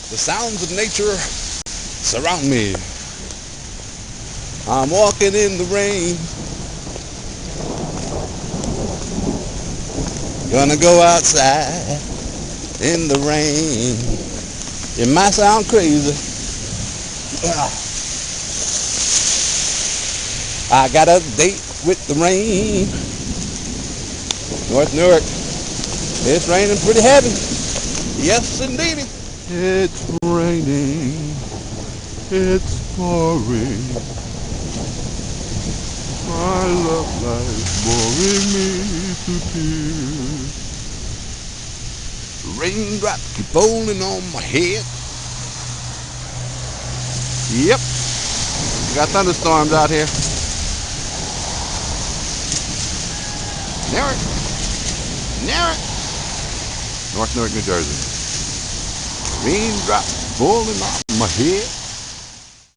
The sounds of nature surround me. I'm walking in the rain. Gonna go outside in the rain. It might sound crazy. I got a date with the rain. North Newark, it's raining pretty heavy. Yes, indeedy. It's raining. It's pouring. My love life's boring me to tears. Raindrops keep falling on my head. Yep, we got thunderstorms out here. Newark, North Newark, New Jersey. Raindrops falling off my head.